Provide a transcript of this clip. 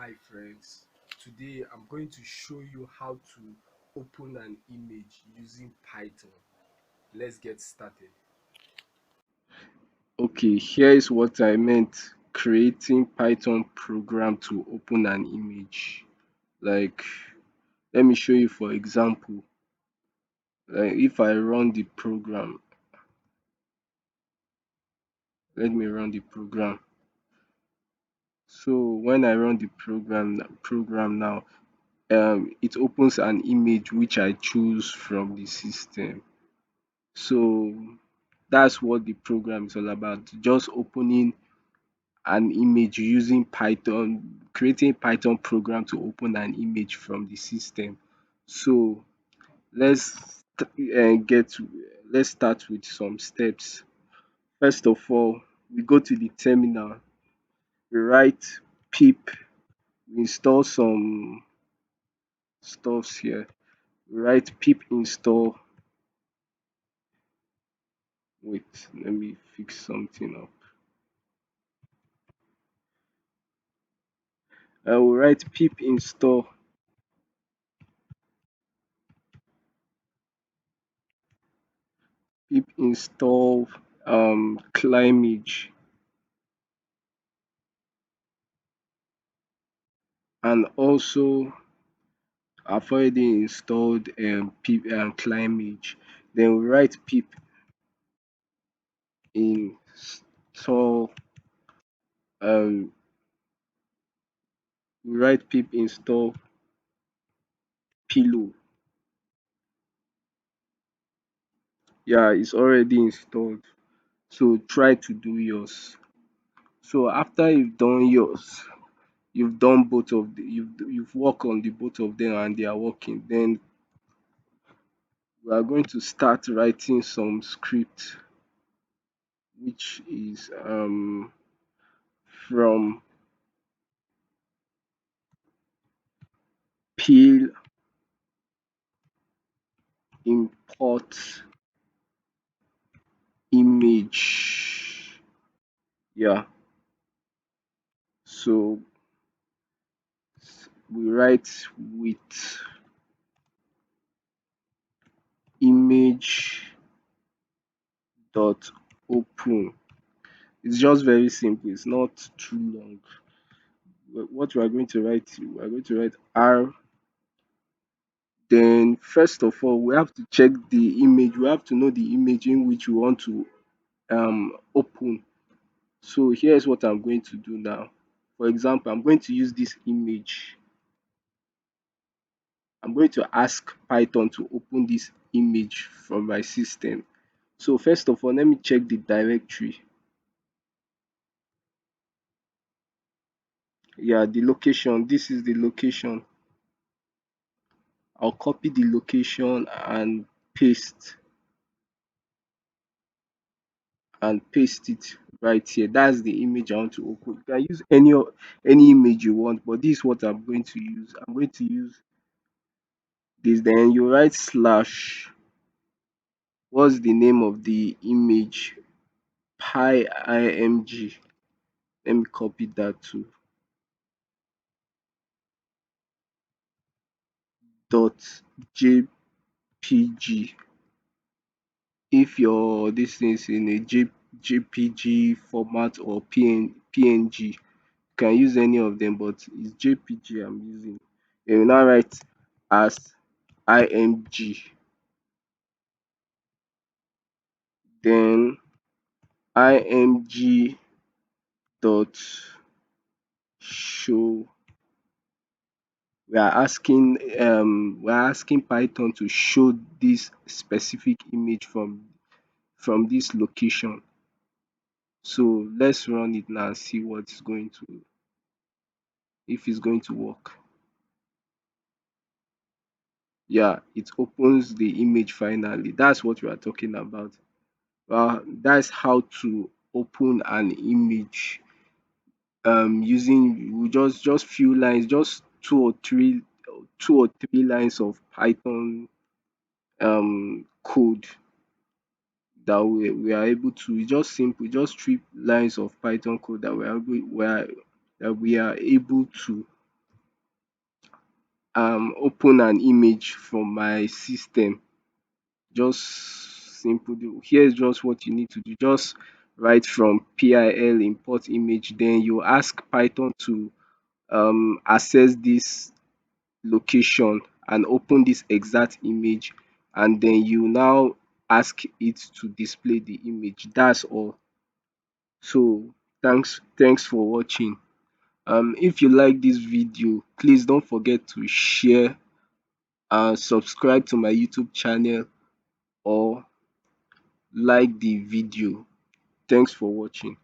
Hi friends, today I'm going to show you how to open an image using Python. Let's get started. Okay, here is what I meant creating Python program to open an image. Like, let me show you for example. Like if I run the program, let me run the program. So when I run the program now, it opens an image which I choose from the system. So that's what the program is all about. Just opening an image using Python, creating a Python program to open an image from the system. So let's get to, let's start with some steps. First of all, we go to the terminal, we write pip, we install some stuffs here. We write pip install. Wait, let me fix something up. I will write pip install pip install Climage, and also I've already installed pip Climage. Then we write pip install um we write pip install pillow. Yeah, it's already installed. So try to do yours. So after you've done yours, you've done both of the you've worked on the both of them and they are working, then we are going to start writing some script which is from peel import image. Yeah, so we write with image dot open. It's just very simple, it's not too long. What we are going to write, we are going to write r. Then first of all, we have to check the image. We have to know the image in which we want to open. So here's what I'm going to do now. For example, I'm going to use this image. I'm going to ask Python to open this image from my system. So first of all, let me check the directory. Yeah, the location. This is the location. I'll copy the location and paste it right here. That's the image I want to open. You can use any image you want, but this is what I'm going to use. I'm going to use this. Then you write slash. What's the name of the image? PyIMG. Let me copy that to dot .jpg. If your this thing is in a JPG format or PNG, you can use any of them, but it's JPG I'm using. You will now write as IMG, then IMG dot show. We are asking Python to show this specific image from this location. So let's run it now and see what is going to, if it's going to work. Yeah, it opens the image finally. That's what we are talking about. That's how to open an image using just few lines, just two or three lines of Python code that we are able to. It's just simple, just three lines of Python code that we are able to open an image from my system. Just simple. Here's just what you need to do. Just write from PIL import image, then you ask Python to access this location and open this exact image, and then you now ask it to display the image. That's all. So thanks for watching. If you like this video, please don't forget to share and subscribe to my YouTube channel or like the video. Thanks for watching.